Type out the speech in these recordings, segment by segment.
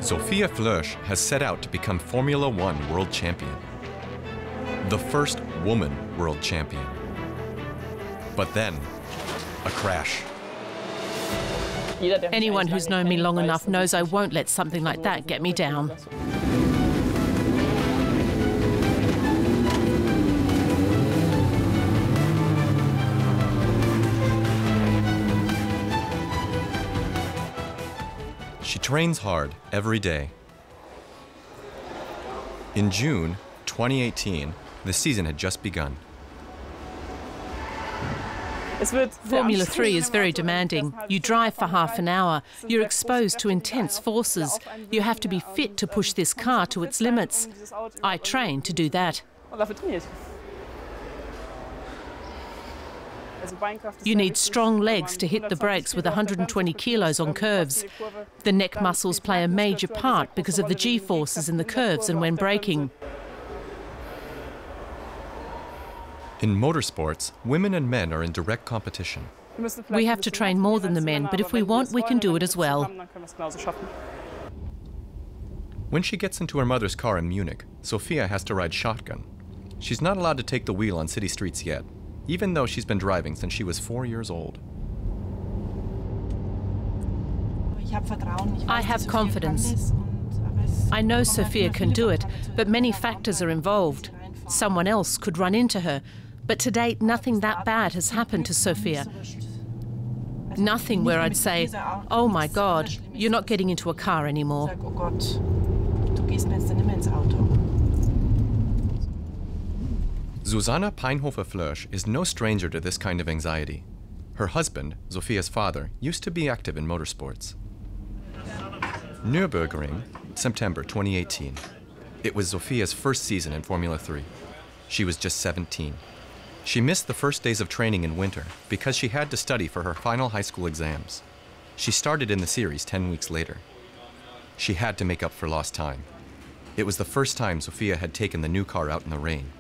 Sophia Flörsch has set out to become Formula One world champion. The first woman world champion. But then, a crash. Anyone who's known me long enough knows I won't let something like that get me down. She trains hard every day. In June 2018, the season had just begun. Formula 3 is very demanding. You drive for half an hour. You're exposed to intense forces. You have to be fit to push this car to its limits. I train to do that. You need strong legs to hit the brakes with 120 kilos on curves. The neck muscles play a major part because of the G-forces in the curves and when braking. In motorsports, women and men are in direct competition. We have to train more than the men, but if we want, we can do it as well. When she gets into her mother's car in Munich, Sophia has to ride shotgun. She's not allowed to take the wheel on city streets yet, even though she's been driving since she was 4 years old. I have confidence. I know Sophia can do it, but many factors are involved. Someone else could run into her, but to date nothing that bad has happened to Sophia. Nothing where I'd say, oh my God, you're not getting into a car anymore. Susanna Flörsch is no stranger to this kind of anxiety. Her husband, Sophia's father, used to be active in motorsports. Nürburgring, September 2018. It was Sophia's first season in Formula 3. She was just 17. She missed the first days of training in winter because she had to study for her final high school exams. She started in the series 10 weeks later. She had to make up for lost time. It was the first time Sophia had taken the new car out in the rain.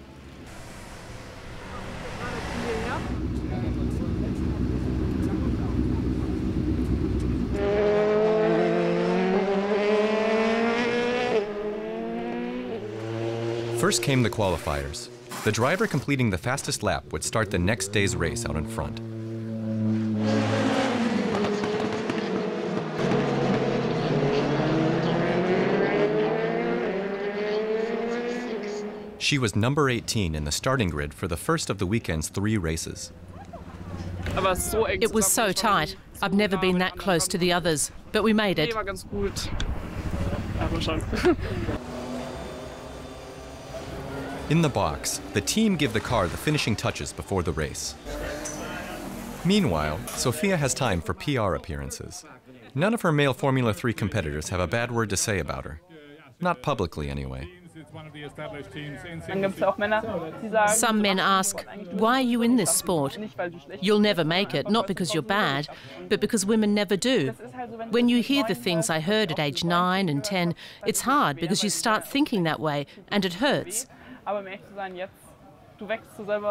First came the qualifiers. The driver completing the fastest lap would start the next day's race out in front. She was number 18 in the starting grid for the first of the weekend's 3 races. It was so tight. I've never been that close to the others, but we made it. In the box, the team give the car the finishing touches before the race. Meanwhile, Sophia has time for PR appearances. None of her male Formula 3 competitors have a bad word to say about her. Not publicly, anyway. Some men ask, why are you in this sport? You'll never make it, not because you're bad, but because women never do. When you hear the things I heard at age 9 and 10, it's hard because you start thinking that way, and it hurts.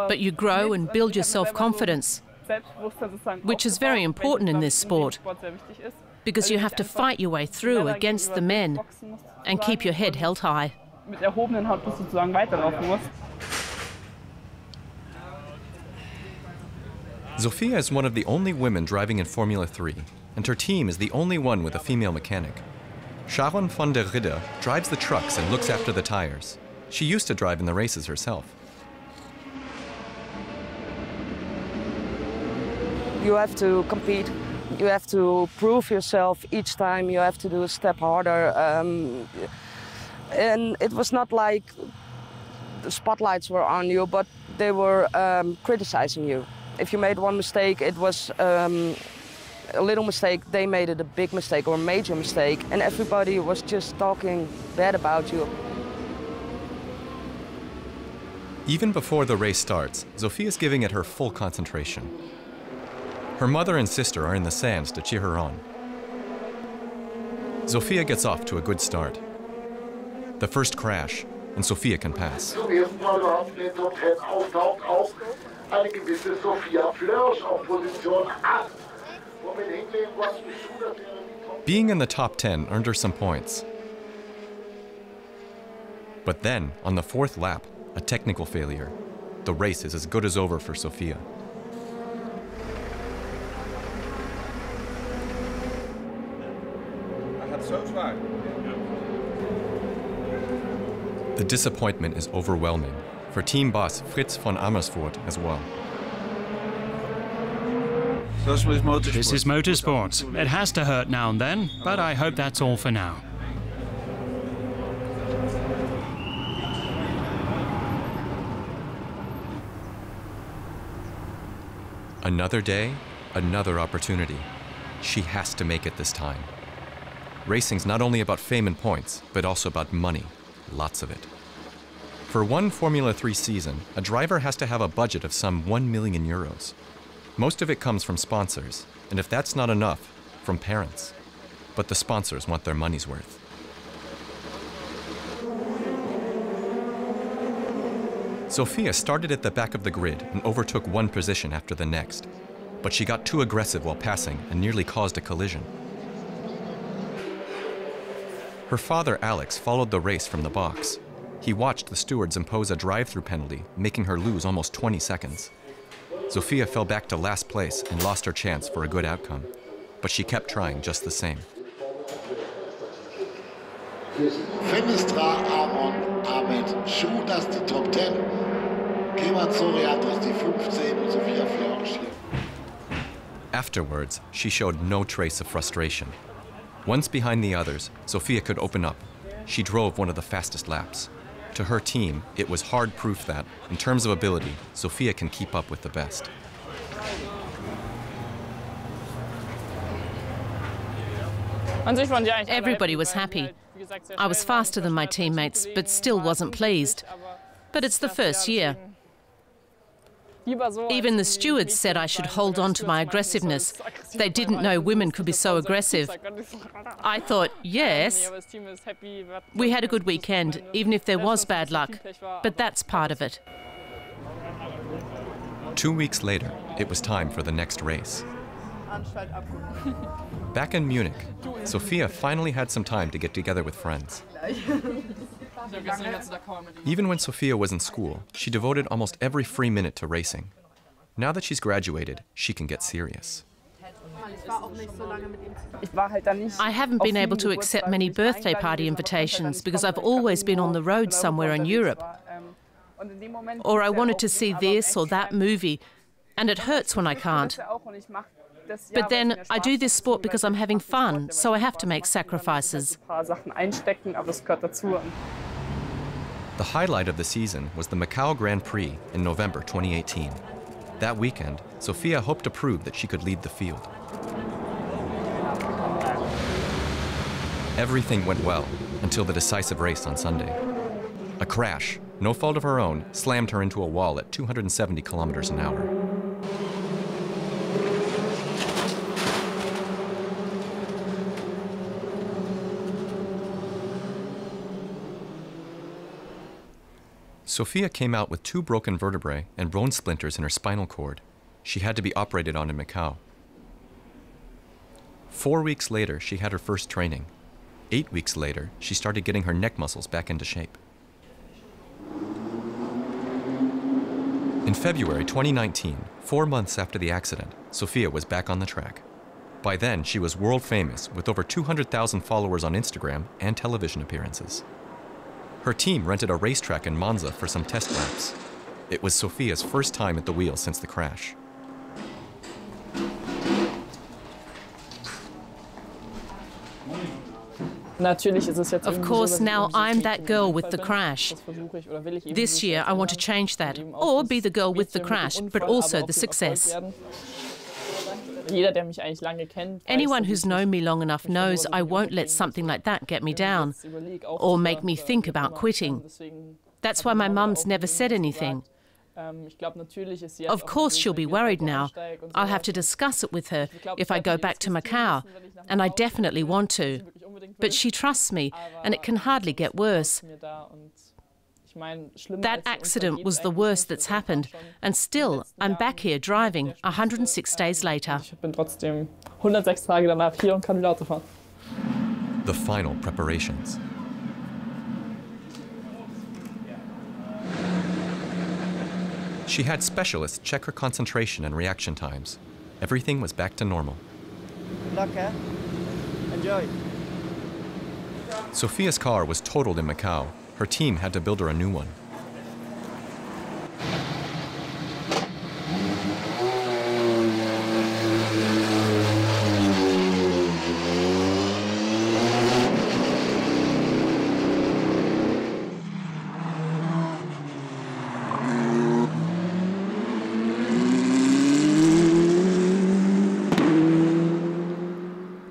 But you grow and build your self-confidence, which is very important in this sport, because you have to fight your way through against the men and keep your head held high. Sophia is one of the only women driving in Formula 3, and her team is the only one with a female mechanic. Sharon van der Ridde drives the trucks and looks after the tires. She used to drive in the races herself. You have to compete. You have to prove yourself each time. You have to do a step harder. And it was not like the spotlights were on you, but they were criticizing you. If you made one mistake, it was a little mistake. They made it a big mistake or a major mistake. And everybody was just talking bad about you. Even before the race starts, Sophia's giving it her full concentration. Her mother and sister are in the stands to cheer her on. Sophia gets off to a good start. The first crash, and Sophia can pass. Being in the top 10 earned her some points, But then, on the fourth lap, a technical failure. The race is as good as over for Sophia. The disappointment is overwhelming for team boss Fritz von Amersfoort as well. This is motorsports. It has to hurt now and then, but I hope that's all for now. Another day, another opportunity. She has to make it this time. Racing's not only about fame and points, but also about money. Lots of it. For one Formula 3 season, a driver has to have a budget of some 1 million euros. Most of it comes from sponsors, and if that's not enough, from parents. But the sponsors want their money's worth. Sophia started at the back of the grid and overtook one position after the next, but she got too aggressive while passing and nearly caused a collision. Her father, Alex, followed the race from the box. He watched the stewards impose a drive-through penalty, making her lose almost 20 seconds. Sophia fell back to last place and lost her chance for a good outcome, but she kept trying just the same. Das die Top 10. Die 15 und Sophia Flörsch. Afterwards, she showed no trace of frustration. Once behind the others, Sophia could open up. She drove one of the fastest laps. To her team, it was hard proof that, in terms of ability, Sophia can keep up with the best. Everybody was happy. I was faster than my teammates, but still wasn't pleased. But it's the first year. Even the stewards said I should hold on to my aggressiveness. They didn't know women could be so aggressive. I thought, yes. We had a good weekend, even if there was bad luck. But that's part of it. 2 weeks later, it was time for the next race. Back in Munich, Sophia finally had some time to get together with friends. Even when Sophia was in school, she devoted almost every free minute to racing. Now that she's graduated, she can get serious. I haven't been able to accept many birthday party invitations because I've always been on the road somewhere in Europe. Or I wanted to see this or that movie, and it hurts when I can't. But then I do this sport because I'm having fun, so I have to make sacrifices. The highlight of the season was the Macau Grand Prix in November 2018. That weekend, Sophia hoped to prove that she could lead the field. Everything went well until the decisive race on Sunday. A crash, no fault of her own, slammed her into a wall at 270 kilometers an hour. Sophia came out with 2 broken vertebrae and bone splinters in her spinal cord. She had to be operated on in Macau. 4 weeks later, she had her first training. 8 weeks later, she started getting her neck muscles back into shape. In February 2019, 4 months after the accident, Sophia was back on the track. By then, she was world famous with over 200,000 followers on Instagram and television appearances. Her team rented a racetrack in Monza for some test laps. It was Sophia's first time at the wheel since the crash. Of course, now I'm that girl with the crash. This year, I want to change that, or be the girl with the crash, but also the success. Anyone who's known me long enough knows I won't let something like that get me down or make me think about quitting. That's why my mum's never said anything. Of course she'll be worried now. I'll have to discuss it with her if I go back to Macau, and I definitely want to. But she trusts me, and it can hardly get worse. That accident was the worst that's happened, and still, I'm back here driving 106 days later. The final preparations. She had specialists check her concentration and reaction times. Everything was back to normal. Good luck, eh? Enjoy. Sophia's car was totaled in Macau. Her team had to build her a new one.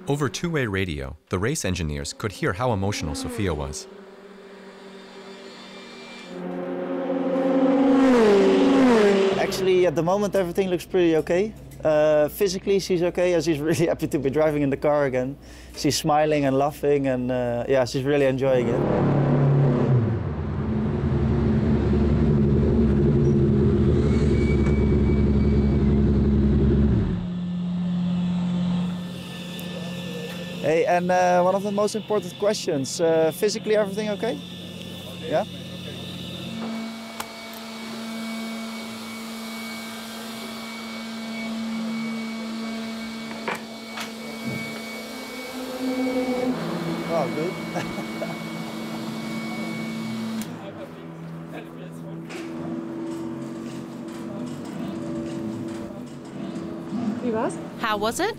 Over two-way radio, the race engineers could hear how emotional Sophia was. Actually, at the moment, everything looks pretty okay. Physically, she's okay, and she's really happy to be driving in the car again. She's smiling and laughing, and yeah, she's really enjoying it. Hey, and one of the most important questions, physically everything okay? Yeah? Oh, good. How was it?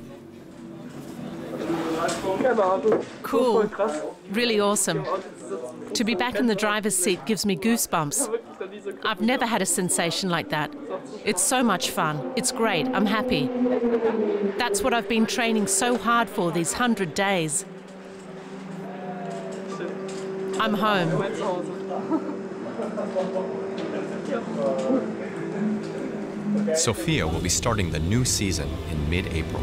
Cool. Really awesome. To be back in the driver's seat gives me goosebumps. I've never had a sensation like that. It's so much fun. It's great. I'm happy. That's what I've been training so hard for these 100 days. I'm home. Sophia will be starting the new season in mid-April.